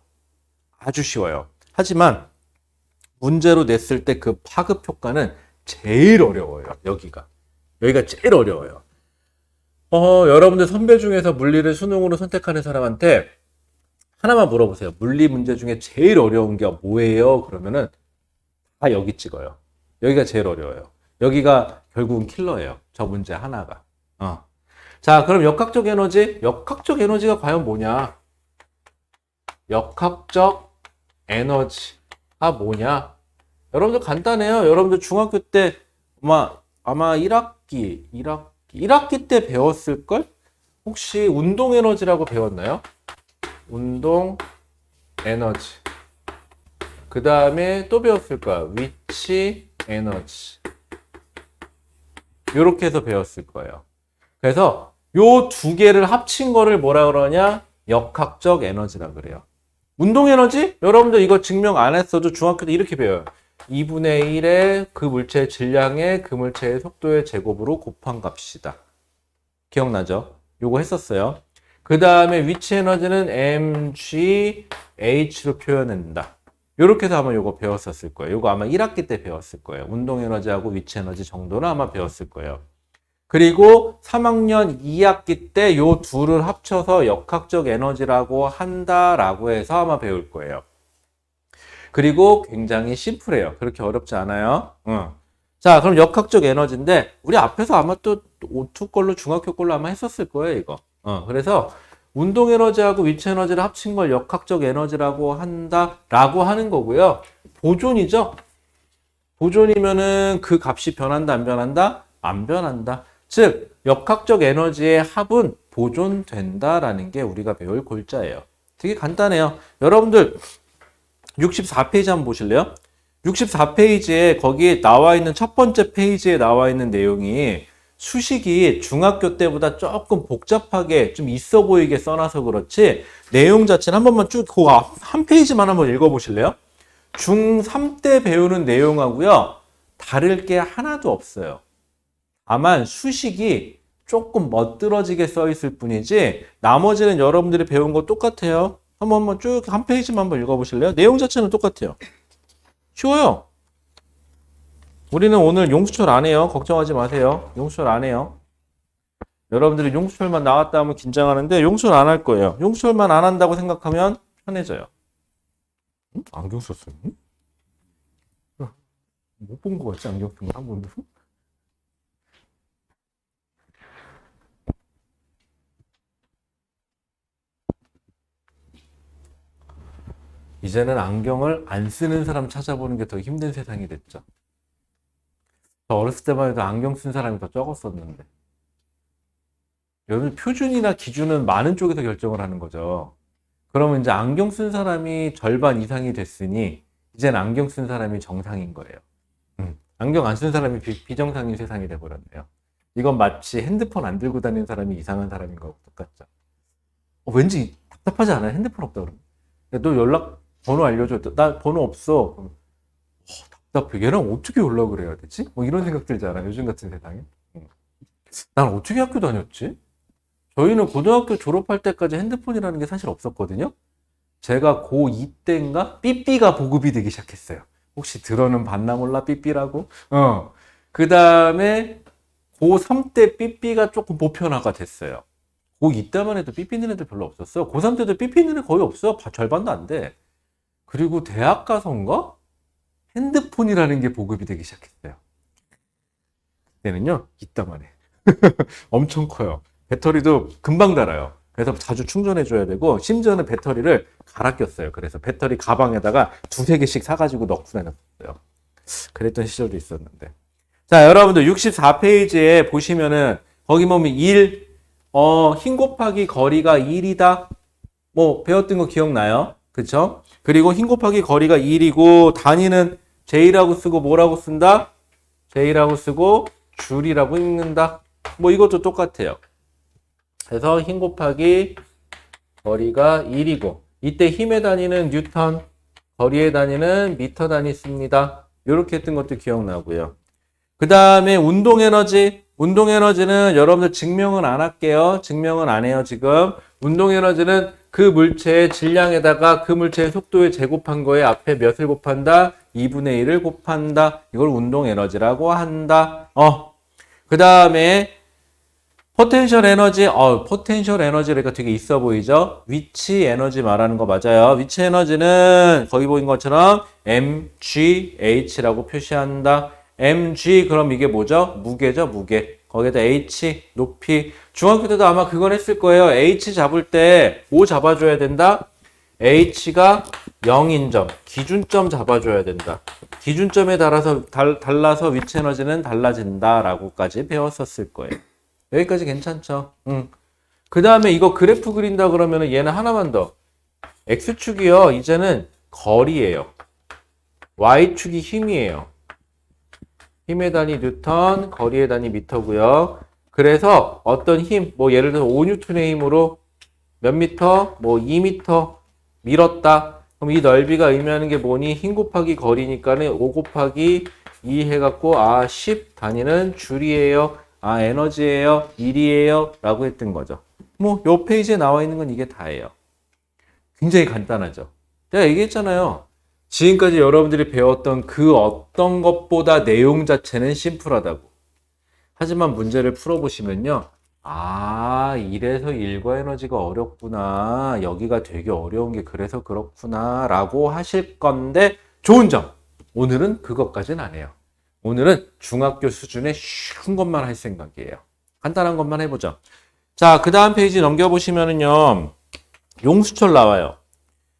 아주 쉬워요. 하지만 문제로 냈을 때 그 파급 효과는 제일 어려워요. 여기가 제일 어려워요. 여러분들 선배 중에서 물리를 수능으로 선택하는 사람한테 하나만 물어보세요. 물리 문제 중에 제일 어려운 게 뭐예요? 그러면은 다 여기 찍어요. 여기가 제일 어려워요. 여기가 결국은 킬러예요. 저 문제 하나가. 자, 그럼 역학적 에너지? 역학적 에너지가 과연 뭐냐? 역학적 에너지가 뭐냐? 여러분들 간단해요. 여러분들 중학교 때 아마 1학기 때 배웠을걸? 혹시 운동 에너지라고 배웠나요? 운동 에너지. 그 다음에 또 배웠을 거야. 위치 에너지. 이렇게 해서 배웠을 거예요. 그래서 요 두 개를 합친 거를 뭐라 그러냐? 역학적 에너지라 그래요. 운동 에너지? 여러분들 이거 증명 안 했어도 중학교 때 이렇게 배워요. 2분의 1의 그 물체의 질량에 그 물체의 속도의 제곱으로 곱한 값이다. 기억나죠? 요거 했었어요. 그 다음에 위치 에너지는 mgh로 표현한다. 요렇게 해서 아마 요거 배웠었을 거예요. 요거 아마 1학기 때 배웠을 거예요. 운동 에너지하고 위치 에너지 정도는 아마 배웠을 거예요. 그리고 3학년 2학기 때 요 둘을 합쳐서 역학적 에너지라고 한다라고 해서 아마 배울 거예요. 그리고 굉장히 심플해요. 그렇게 어렵지 않아요. 자, 그럼 역학적 에너지인데 우리 앞에서 아마 또 오투 걸로 중학교 걸로 아마 했었을 거예요, 이거. 그래서 운동 에너지하고 위치 에너지를 합친 걸 역학적 에너지라고 한다라고 하는 거고요. 보존이죠. 보존이면은 그 값이 변한다, 안 변한다? 안 변한다. 즉, 역학적 에너지의 합은 보존된다라는 게 우리가 배울 골자예요. 되게 간단해요. 여러분들 64페이지 한번 보실래요? 64페이지에 거기 나와 있는 첫 번째 페이지에 나와 있는 내용이 수식이 중학교 때보다 조금 복잡하게 좀 있어 보이게 써놔서 그렇지 내용 자체는 한 번만 쭉 그 한 페이지만 한번 읽어보실래요? 중3 때 배우는 내용하고요. 다를 게 하나도 없어요. 다만 수식이 조금 멋들어지게 써 있을 뿐이지 나머지는 여러분들이 배운 거 똑같아요. 한번 쭉 한 페이지만 한번 읽어보실래요? 내용 자체는 똑같아요. 쉬워요. 우리는 오늘 용수철 안 해요. 걱정하지 마세요. 용수철 안 해요. 여러분들이 용수철만 나왔다 하면 긴장하는데 용수철 안 할 거예요. 용수철만 안 한다고 생각하면 편해져요. 안경 썼어요? 못 본 거 같지? 안경 쓴 거 한 번도? 이제는 안경을 안 쓰는 사람 찾아보는 게 더 힘든 세상이 됐죠. 저 어렸을 때만 해도 안경 쓴 사람이 더 적었었는데. 여러분 표준이나 기준은 많은 쪽에서 결정을 하는 거죠. 그러면 이제 안경 쓴 사람이 절반 이상이 됐으니 이제는 안경 쓴 사람이 정상인 거예요. 안경 안 쓴 사람이 비정상인 세상이 돼버렸네요. 이건 마치 핸드폰 안 들고 다니는 사람이 이상한 사람인 거하고 똑같죠. 왠지 답답하지 않아요? 핸드폰 없다 그러면. 야, 너 연락 번호 알려줘. 나 번호 없어. 그럼, 답답해. 얘랑 어떻게 연락을 해야 되지? 뭐 이런 생각 들잖아. 요즘 같은 세상에. 난 어떻게 학교 다녔지? 저희는 고등학교 졸업할 때까지 핸드폰이라는 게 사실 없었거든요. 제가 고2 때인가 삐삐가 보급이 되기 시작했어요. 혹시 들어는 봤나 몰라 삐삐라고? 그 다음에 고3 때 삐삐가 조금 보편화가 됐어요. 고2 때만 해도 삐삐 있는 애들 별로 없었어. 고3 때도 삐삐 있는 애 거의 없어. 절반도 안 돼. 그리고 대학 가서인가 핸드폰이라는 게 보급이 되기 시작했어요. 그때는요 이따만 해. 엄청 커요. 배터리도 금방 닳아요. 그래서 자주 충전해줘야 되고, 심지어는 배터리를 갈아 꼈어요. 그래서 배터리 가방에다가 두세 개씩 사가지고 넣고 다녔어요. 그랬던 시절도 있었는데. 자, 여러분들 64페이지에 보시면은, 거기 보면 1, 흰 곱하기 거리가 1이다. 뭐, 배웠던 거 기억나요? 그쵸? 그리고 흰 곱하기 거리가 1이고, 단위는 J라고 쓰고 뭐라고 쓴다? J라고 쓰고, 줄이라고 읽는다. 뭐, 이것도 똑같아요. 그래서 힘 곱하기 거리가 1이고 이때 힘의 단위는 뉴턴, 거리의 단위는 미터 단위 씁니다. 이렇게 했던 것도 기억나고요. 그 다음에 운동에너지. 운동에너지는 여러분들 증명은 안 할게요. 증명은 안 해요 지금. 운동에너지는 그 물체의 질량에다가 그 물체의 속도에 제곱한 거에 앞에 몇을 곱한다? 2분의 1을 곱한다. 이걸 운동에너지라고 한다. 그 다음에 포텐셜 에너지, 포텐셜 에너지가 되게 있어 보이죠? 위치 에너지 말하는 거 맞아요. 위치 에너지는 거기 보인 것처럼 mgh라고 표시한다. mg 그럼 이게 뭐죠? 무게죠, 무게. 거기에다 h 높이. 중학교 때도 아마 그건 했을 거예요. h 잡을 때 뭐 잡아줘야 된다? h가 0인 점, 기준점 잡아줘야 된다. 기준점에 달라서 위치 에너지는 달라진다라고까지 배웠었을 거예요. 여기까지 괜찮죠? 그 다음에 이거 그래프 그린다 그러면은 얘는 하나만 더. X축이요. 이제는 거리예요. Y축이 힘이에요. 힘의 단위 뉴턴, 거리의 단위 미터고요. 그래서 어떤 힘, 뭐 예를 들어서 5N의 힘으로 몇 미터, 뭐 2미터 밀었다. 그럼 이 넓이가 의미하는 게 뭐니? 힘 곱하기 거리니까는 5 곱하기 2 해갖고 10 단위는 줄이에요. 에너지예요, 1이에요 라고 했던 거죠. 뭐 요 페이지에 나와 있는 건 이게 다예요. 굉장히 간단하죠. 제가 얘기했잖아요. 지금까지 여러분들이 배웠던 그 어떤 것보다 내용 자체는 심플하다고. 하지만 문제를 풀어보시면요. 이래서 일과 에너지가 어렵구나. 여기가 되게 어려운 게 그래서 그렇구나 라고 하실 건데, 좋은 점! 오늘은 그것까지는 안 해요. 오늘은 중학교 수준의 쉬운 것만 할 생각이에요. 간단한 것만 해보죠. 자, 그 다음 페이지 넘겨보시면은요, 용수철 나와요.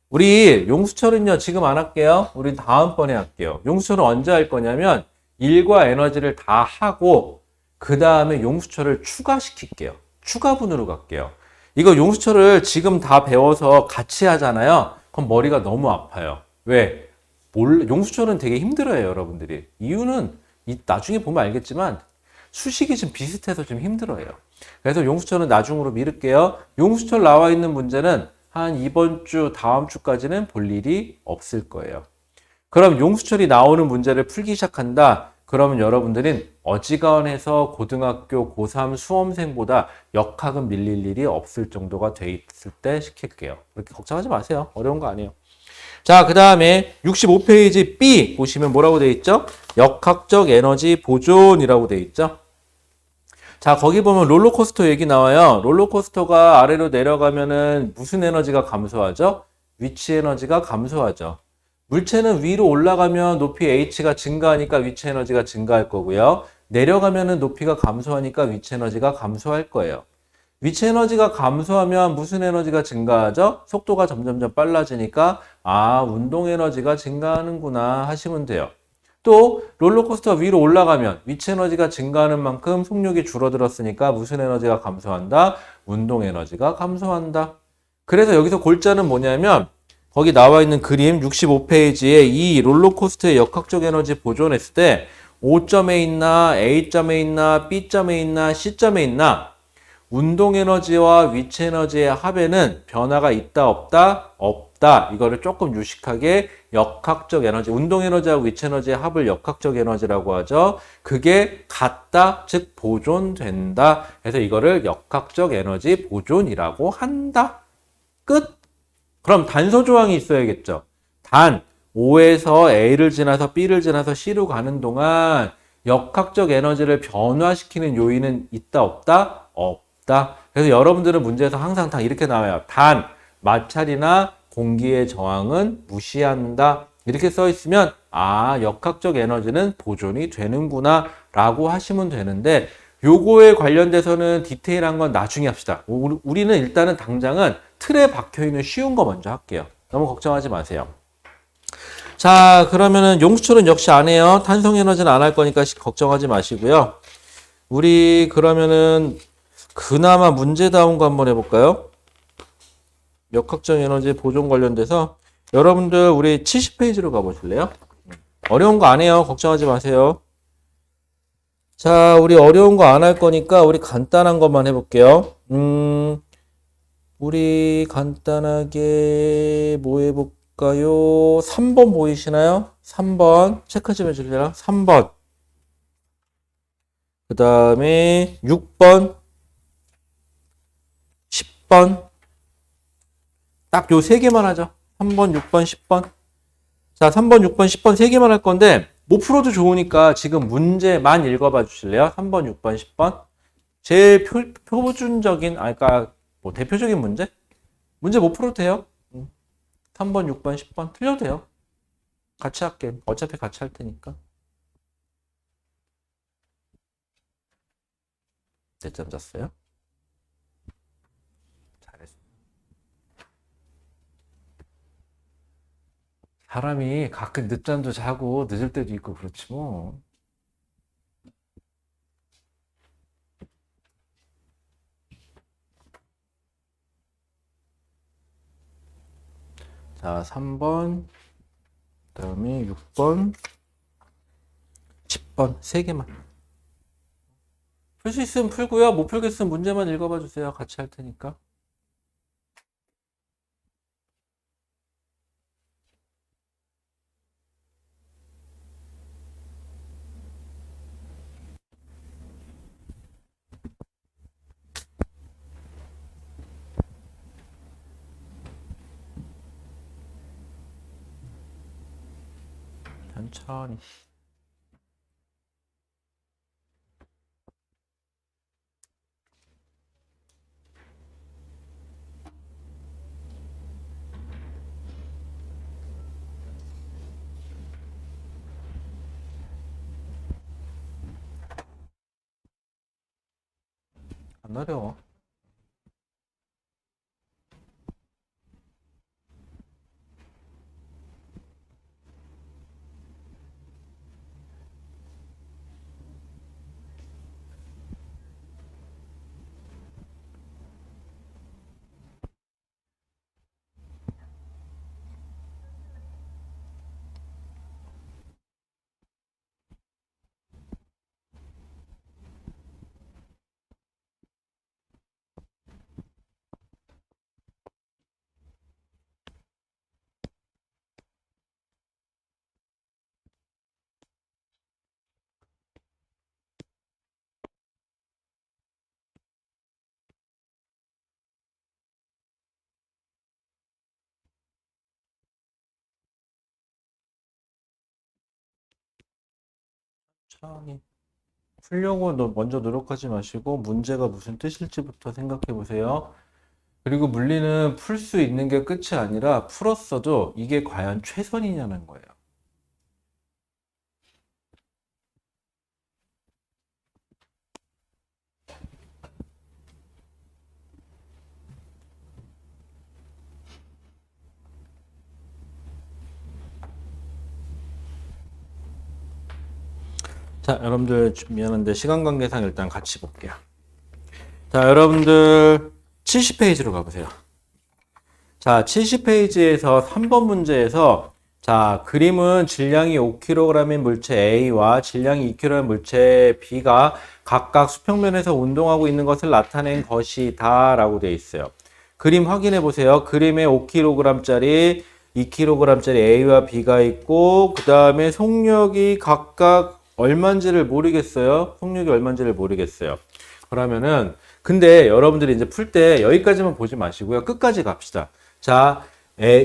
우리 용수철은요, 지금 안 할게요. 우리 다음번에 할게요. 용수철은 언제 할 거냐면, 일과 에너지를 다 하고, 그 다음에 용수철을 추가시킬게요. 추가분으로 갈게요. 이거 용수철을 지금 다 배워서 같이 하잖아요. 그럼 머리가 너무 아파요. 왜? 용수철은 되게 힘들어요, 여러분들이. 이유는 나중에 보면 알겠지만 수식이 좀 비슷해서 좀 힘들어요. 그래서 용수철은 나중으로 미룰게요. 용수철 나와 있는 문제는 한 이번 주, 다음 주까지는 볼 일이 없을 거예요. 그럼 용수철이 나오는 문제를 풀기 시작한다. 그러면 여러분들은 어지간해서 고등학교 고3 수험생보다 역학은 밀릴 일이 없을 정도가 돼 있을 때 시킬게요. 그렇게 걱정하지 마세요. 어려운 거 아니에요. 자, 그 다음에 65페이지 B 보시면 뭐라고 되어 있죠? 역학적 에너지 보존이라고 되어 있죠? 자, 거기 보면 롤러코스터 얘기 나와요. 롤러코스터가 아래로 내려가면은 무슨 에너지가 감소하죠? 위치 에너지가 감소하죠. 물체는 위로 올라가면 높이 h가 증가하니까 위치 에너지가 증가할 거고요. 내려가면은 높이가 감소하니까 위치 에너지가 감소할 거예요. 위치 에너지가 감소하면 무슨 에너지가 증가하죠? 속도가 점점점 빨라지니까 운동 에너지가 증가하는구나 하시면 돼요. 또 롤러코스터 위로 올라가면 위치 에너지가 증가하는 만큼 속력이 줄어들었으니까 무슨 에너지가 감소한다? 운동 에너지가 감소한다. 그래서 여기서 골자는 뭐냐면 거기 나와 있는 그림 65페이지에 이 롤러코스터의 역학적 에너지 보존했을 때 O점에 있나 A점에 있나 B점에 있나 C점에 있나 운동 에너지와 위치 에너지의 합에는 변화가 있다 없다? 없다. 이거를 조금 유식하게 역학적 에너지, 운동 에너지와 위치 에너지의 합을 역학적 에너지라고 하죠. 그게 같다, 즉 보존된다. 그래서 이거를 역학적 에너지 보존이라고 한다. 끝. 그럼 단서 조항이 있어야겠죠. 단 O에서 A를 지나서 B를 지나서 C로 가는 동안 역학적 에너지를 변화시키는 요인은 있다 없다? 없다. 그래서 여러분들은 문제에서 항상 다 이렇게 나와요. 단 마찰이나 공기의 저항은 무시한다. 이렇게 써 있으면 역학적 에너지는 보존이 되는구나 라고 하시면 되는데 요거에 관련돼서는 디테일한 건 나중에 합시다. 우리는 일단은 당장은 틀에 박혀있는 쉬운 거 먼저 할게요. 너무 걱정하지 마세요. 자, 그러면은 용수철은 역시 안 해요. 탄성 에너지는 안 할 거니까 걱정하지 마시고요. 우리 그러면은 그나마 문제다운 거 한번 해볼까요? 역학적 에너지 보존 관련돼서 여러분들 우리 70페이지로 가보실래요? 어려운 거 안 해요. 걱정하지 마세요. 자, 우리 어려운 거 안 할 거니까 우리 간단한 것만 해볼게요. 우리 간단하게 뭐 해볼까요? 3번 보이시나요? 3번 체크 좀 해주세요. 3번. 그 다음에 6번, 10번. 딱 요 세 개만 하죠. 3번, 6번, 10번. 자, 3번, 6번, 10번 세 개만 할 건데 못 풀어도 좋으니까 지금 문제만 읽어봐 주실래요? 3번, 6번, 10번. 제일 표준적인, 그러니까 뭐 대표적인 문제? 문제 못 풀어도 돼요. 3번, 6번, 10번 틀려도 돼요. 같이 할게. 어차피 같이 할 테니까. 몇 점 잤어요? 잘했어. 사람이 가끔 늦잠도 자고 늦을 때도 있고 그렇지 뭐. 자, 3번, 그 다음에 6번, 10번 세 개만. 풀 수 있으면 풀고요. 못 풀겠으면 문제만 읽어봐 주세요. 같이 할 테니까. 천천히. 안 어려워. 천천히. 풀려고 먼저 노력하지 마시고 문제가 무슨 뜻일지부터 생각해 보세요. 그리고 물리는 풀 수 있는 게 끝이 아니라 풀었어도 이게 과연 최선이냐는 거예요. 자, 여러분들 미안한데 시간 관계상 일단 같이 볼게요. 자, 여러분들 70페이지로 가보세요. 자, 70페이지에서 3번 문제에서 자, 그림은 질량이 5kg인 물체 A와 질량이 2kg인 물체 B가 각각 수평면에서 운동하고 있는 것을 나타낸 것이다 라고 되어 있어요. 그림 확인해 보세요. 그림에 5kg짜리, 2kg짜리 A와 B가 있고 그 다음에 속력이 각각 얼마인지를 모르겠어요. 속력이 얼마인지를 모르겠어요. 그러면은 근데 여러분들이 이제 풀 때 여기까지만 보지 마시고요. 끝까지 갑시다. 자,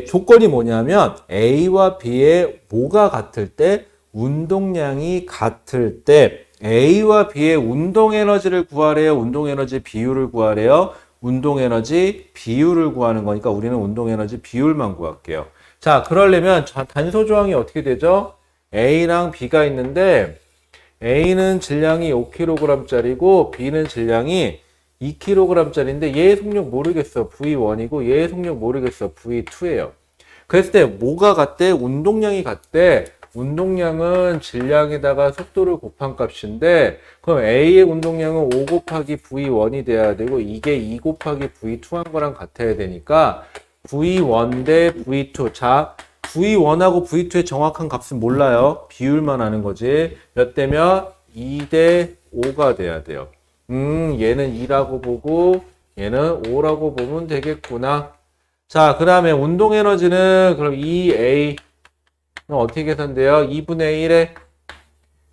조건이 뭐냐면 A와 B의 뭐가 같을 때 운동량이 같을 때 A와 B의 운동 에너지를 구하래요. 운동 에너지 비율을 구하래요. 운동 에너지 비율을 구하는 거니까 우리는 운동 에너지 비율만 구할게요. 자, 그러려면 단소 조항이 어떻게 되죠? A랑 B가 있는데 A는 질량이 5kg짜리고 B는 질량이 2kg짜리인데 얘의 속력 모르겠어. V1이고 얘의 속력 모르겠어. V2예요. 그랬을 때 뭐가 같대? 운동량이 같대. 운동량은 질량에다가 속도를 곱한 값인데 그럼 A의 운동량은 5 곱하기 V1이 돼야 되고 이게 2 곱하기 V2 한 거랑 같아야 되니까 V1 대 V2. 자, V1하고 V2의 정확한 값은 몰라요. 비율만 아는 거지. 몇 대면 2 대 5가 돼야 돼요. 얘는 2라고 보고 얘는 5라고 보면 되겠구나. 자, 그 다음에 운동 에너지는 그럼 2A는 어떻게 계산돼요? 2분의 1의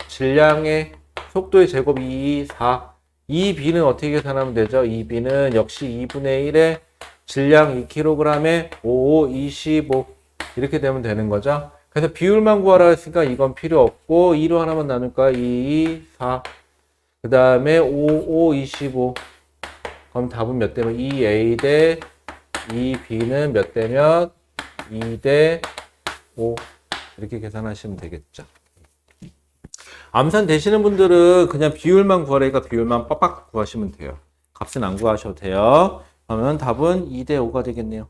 질량의 속도의 제곱 2, 4. 2B는 어떻게 계산하면 되죠? 2B는 역시 2분의 1의 질량 2kg에 5, 25 이렇게 되면 되는 거죠. 그래서 비율만 구하라 했으니까 이건 필요 없고 2로 하나만 나눌까? 2, 4 그 다음에 5, 5, 25 그럼 답은 몇 대면 2A 대 2B는 몇 대면 2 대 5 이렇게 계산하시면 되겠죠. 암산 되시는 분들은 그냥 비율만 구하라니까 비율만 빡빡 구하시면 돼요. 값은 안 구하셔도 돼요. 그러면 답은 2 대 5가 되겠네요.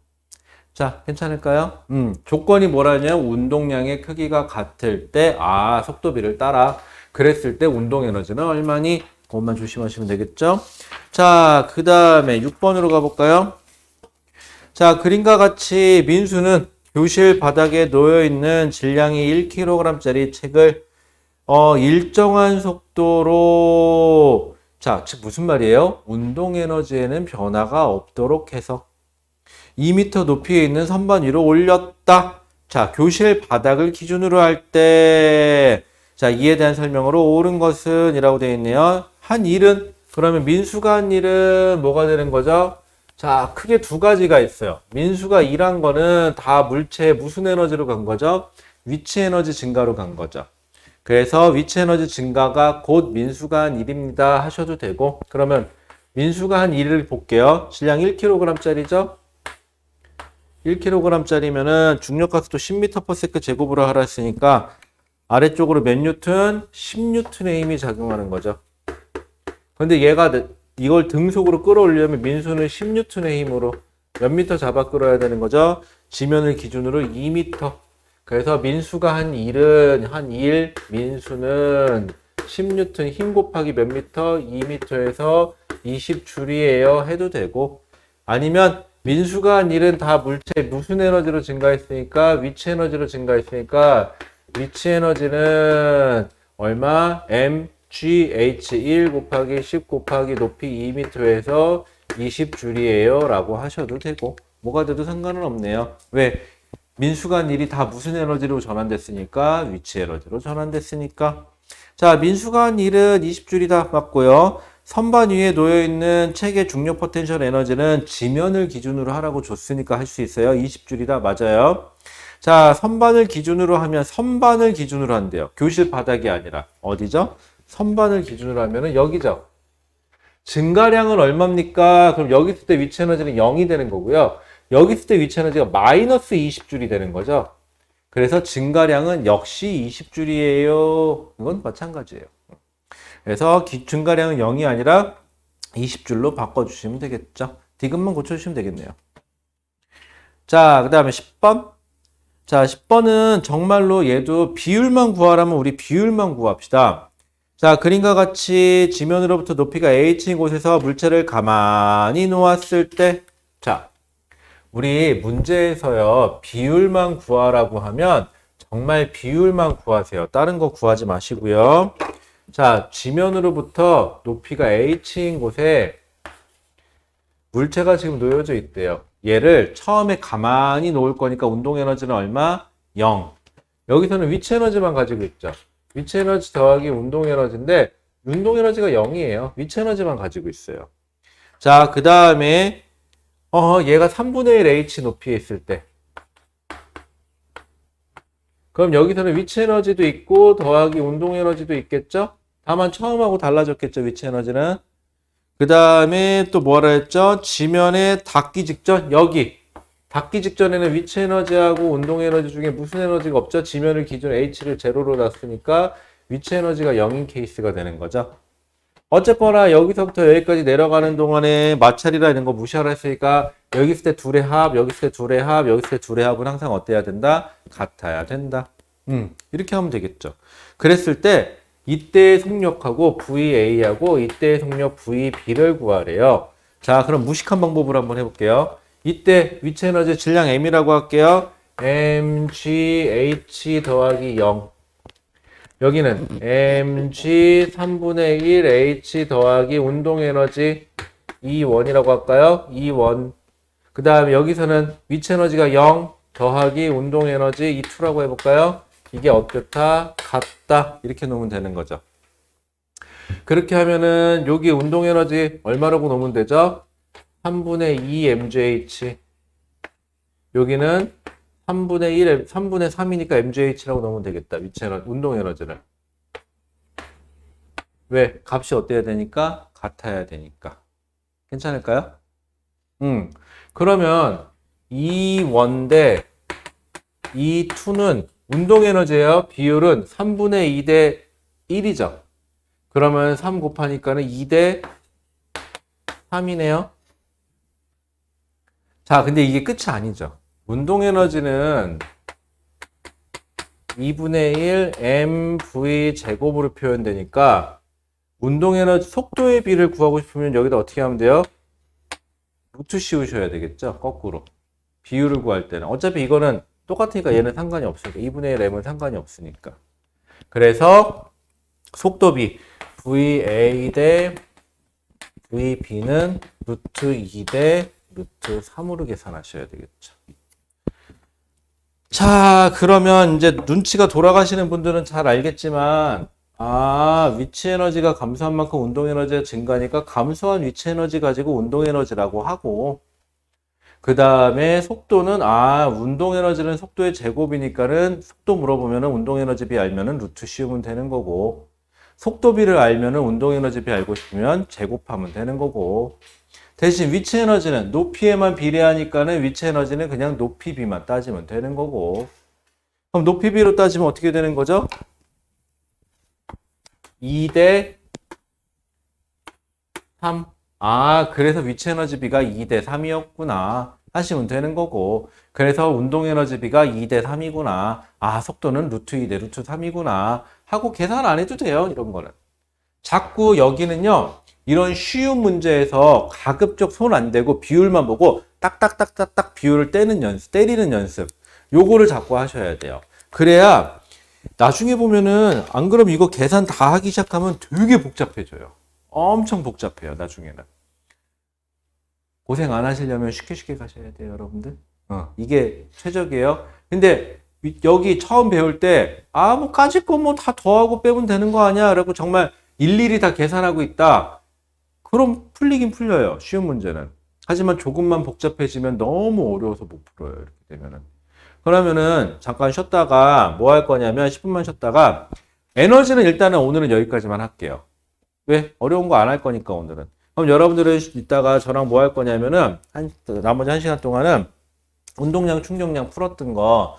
자, 괜찮을까요? 조건이 뭐라냐? 운동량의 크기가 같을 때, 속도비를 따라. 그랬을 때 운동 에너지는 얼마니? 그것만 조심하시면 되겠죠? 자, 그 다음에 6번으로 가볼까요? 자, 그림과 같이 민수는 교실 바닥에 놓여있는 질량이 1kg짜리 책을 일정한 속도로 자, 즉 무슨 말이에요? 운동 에너지에는 변화가 없도록 해서 2m 높이에 있는 선반 위로 올렸다. 자, 교실 바닥을 기준으로 할 때, 자, 이에 대한 설명으로 옳은 것은 이라고 되어 있네요. 한 일은, 그러면 민수가 한 일은 뭐가 되는 거죠? 자, 크게 두 가지가 있어요. 민수가 일한 거는 다 물체의 무슨 에너지로 간 거죠? 위치 에너지 증가로 간 거죠. 그래서 위치 에너지 증가가 곧 민수가 한 일입니다 하셔도 되고, 그러면 민수가 한 일을 볼게요. 질량 1kg짜리죠? 1kg짜리면은 중력가속도 10m/s 제곱으로 하라 했으니까 아래쪽으로 몇 뉴턴? 10N의 힘이 작용하는 거죠. 근데 얘가 이걸 등속으로 끌어올리려면 민수는 10N의 힘으로 몇 미터 잡아 끌어야 되는 거죠? 지면을 기준으로 2m. 그래서 민수가 한 일, 민수는 10N 힘 곱하기 몇 미터? 2m에서 20줄이에요 해도 되고 아니면 민수가 한 일은 다 물체 무슨 에너지로 증가했으니까 위치 에너지로 증가했으니까 위치 에너지는 얼마? mgh 1 곱하기 10 곱하기 높이 2m에서 20줄이에요 라고 하셔도 되고 뭐가 돼도 상관은 없네요. 왜? 민수가 한 일이 다 무슨 에너지로 전환됐으니까 위치 에너지로 전환됐으니까 자 민수가 한 일은 20줄이다 맞고요. 선반 위에 놓여있는 책의 중력 포텐셜 에너지는 지면을 기준으로 하라고 줬으니까 할 수 있어요. 20줄이다. 맞아요. 자, 선반을 기준으로 하면 선반을 기준으로 한대요. 교실 바닥이 아니라. 어디죠? 선반을 기준으로 하면은 여기죠. 증가량은 얼마입니까? 그럼 여기 있을 때 위치 에너지는 0이 되는 거고요. 여기 있을 때 위치 에너지가 마이너스 20줄이 되는 거죠. 그래서 증가량은 역시 20줄이에요. 이건 마찬가지예요. 그래서 증가량은 0이 아니라 20줄로 바꿔주시면 되겠죠. 디귿만 고쳐주시면 되겠네요. 자, 그 다음에 10번. 자, 10번은 정말로 얘도 비율만 구하라면 우리 비율만 구합시다. 자, 그림과 같이 지면으로부터 높이가 h인 곳에서 물체를 가만히 놓았을 때, 자, 우리 문제에서요, 비율만 구하라고 하면 정말 비율만 구하세요. 다른 거 구하지 마시고요. 자, 지면으로부터 높이가 h인 곳에 물체가 지금 놓여져 있대요. 얘를 처음에 가만히 놓을 거니까 운동 에너지는 얼마? 0. 여기서는 위치 에너지만 가지고 있죠. 위치 에너지 더하기 운동 에너지인데 운동 에너지가 0이에요. 위치 에너지만 가지고 있어요. 자, 그 다음에 얘가 3분의 1 h 높이에 있을 때, 그럼 여기서는 위치 에너지도 있고 더하기 운동 에너지도 있겠죠? 다만 처음하고 달라졌겠죠, 위치 에너지는. 그 다음에 또 뭐라 했죠? 지면에 닿기 직전, 여기 닿기 직전에는 위치 에너지하고 운동 에너지 중에 무슨 에너지가 없죠? 지면을 기준 h를 제로로 놨으니까 위치 에너지가 0인 케이스가 되는 거죠. 어쨌거나 여기서부터 여기까지 내려가는 동안에 마찰이라 이런 거 무시하라 했으니까 여기 있을 때 둘의 합, 여기 있을 때 둘의 합, 여기 있을 때 둘의 합은 항상 어때야 된다? 같아야 된다. 이렇게 하면 되겠죠. 그랬을 때 이때의 속력하고 VA하고 이때의 속력 VB를 구하래요. 자, 그럼 무식한 방법으로 한번 해볼게요. 이때 위치 에너지 질량 M이라고 할게요. mgh 더하기 0. 여기는 mg 3분의 1 h 더하기 운동 에너지 E1이라고 할까요? E1. 그 다음에 여기서는 위치 에너지가 0 더하기 운동 에너지 E2라고 해볼까요? 이게 어떻다? 같다. 이렇게 놓으면 되는 거죠. 그렇게 하면은 여기 운동 에너지 얼마라고 놓으면 되죠? 3분의 2 mgh. 여기는 3분의 1, 3분의 3이니까 mgh라고 놓으면 되겠다. 위치 에너지, 운동 에너지를. 왜? 값이 어때야 되니까? 같아야 되니까. 괜찮을까요? 그러면 E1 대 E2는 운동 에너지예요. 비율은 3분의 2 대 1이죠. 그러면 3 곱하니까는 2 대 3이네요. 자, 근데 이게 끝이 아니죠. 운동 에너지는 2분의 1 mv 제곱으로 표현되니까 운동 에너지 속도의 비를 구하고 싶으면 여기다 어떻게 하면 돼요? 루트 씌우셔야 되겠죠. 거꾸로. 비율을 구할 때는. 어차피 이거는 똑같으니까 얘는 상관이 없으니까. 2분의 1 m은 상관이 없으니까. 그래서 속도비 VA 대 VB는 루트 2 대 루트 3으로 계산하셔야 되겠죠. 자, 그러면 이제 눈치가 돌아가시는 분들은 잘 알겠지만, 위치 에너지가 감소한 만큼 운동 에너지가 증가하니까 감소한 위치 에너지 가지고 운동 에너지라고 하고, 그 다음에 속도는, 운동 에너지는 속도의 제곱이니까는 속도 물어보면은 운동 에너지비 알면은 루트 씌우면 되는 거고, 속도비를 알면은 운동 에너지비 알고 싶으면 제곱하면 되는 거고, 대신 위치 에너지는 높이에만 비례하니까는 위치 에너지는 그냥 높이비만 따지면 되는 거고. 그럼 높이비로 따지면 어떻게 되는 거죠? 2 대 3. 그래서 위치 에너지비가 2 대 3이었구나 하시면 되는 거고. 그래서 운동 에너지비가 2 대 3이구나. 속도는 루트 2 대 루트 3이구나 하고 계산 안 해도 돼요. 이런 거는. 자꾸 여기는요. 이런 쉬운 문제에서 가급적 손 안 대고 비율만 보고 딱딱딱딱딱 비율을 떼는 연습, 때리는 연습. 요거를 자꾸 하셔야 돼요. 그래야 나중에 보면은 안 그럼 이거 계산 다 하기 시작하면 되게 복잡해져요. 엄청 복잡해요, 나중에는. 고생 안 하시려면 쉽게 쉽게 가셔야 돼요, 여러분들. 이게 최적이에요. 근데 여기 처음 배울 때, 뭐 까짓 거 뭐 다 더하고 빼면 되는 거 아니야? 라고 정말 일일이 다 계산하고 있다. 그럼 풀리긴 풀려요. 쉬운 문제는. 하지만 조금만 복잡해지면 너무 어려워서 못 풀어요. 이렇게 되면은. 그러면은 잠깐 쉬었다가 뭐 할 거냐면 10분만 쉬었다가 에너지는 일단은 오늘은 여기까지만 할게요. 왜? 어려운 거 안 할 거니까 오늘은. 그럼 여러분들은 이따가 저랑 뭐 할 거냐면은 나머지 1시간 동안은 운동량, 충격량 풀었던 거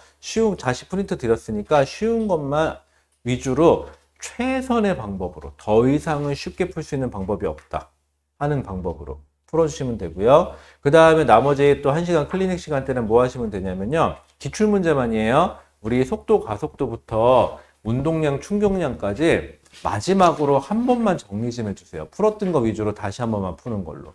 다시 프린트 드렸으니까 쉬운 것만 위주로 최선의 방법으로 더 이상은 쉽게 풀 수 있는 방법이 없다 하는 방법으로 풀어주시면 되고요. 그 다음에 나머지 또 1시간 클리닉 시간 때는 뭐 하시면 되냐면요. 기출문제만이에요. 우리 속도, 가속도부터 운동량, 충격량까지 마지막으로 한 번만 정리 좀 해주세요. 풀었던 거 위주로 다시 한 번만 푸는 걸로.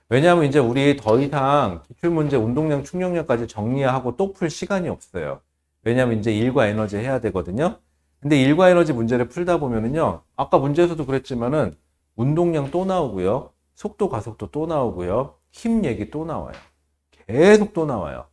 왜냐하면 이제 우리 더 이상 기출문제 운동량 충족량까지 정리하고 또 풀 시간이 없어요. 왜냐하면 이제 일과 에너지 해야 되거든요. 근데 일과 에너지 문제를 풀다 보면은요, 아까 문제에서도 그랬지만은 운동량 또 나오고요, 속도 가속도 또 나오고요, 힘 얘기 또 나와요. 계속 또 나와요.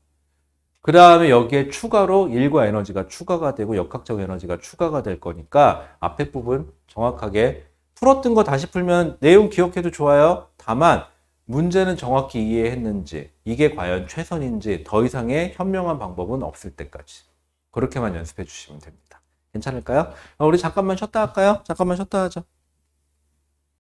그 다음에 여기에 추가로 일과 에너지가 추가가 되고 역학적 에너지가 추가가 될 거니까 앞에 부분 정확하게 풀었던 거 다시 풀면 내용 기억해도 좋아요. 다만 문제는 정확히 이해했는지, 이게 과연 최선인지 더 이상의 현명한 방법은 없을 때까지 그렇게만 연습해 주시면 됩니다. 괜찮을까요? 우리 잠깐만 쉬었다 할까요? 잠깐만 쉬었다 하죠.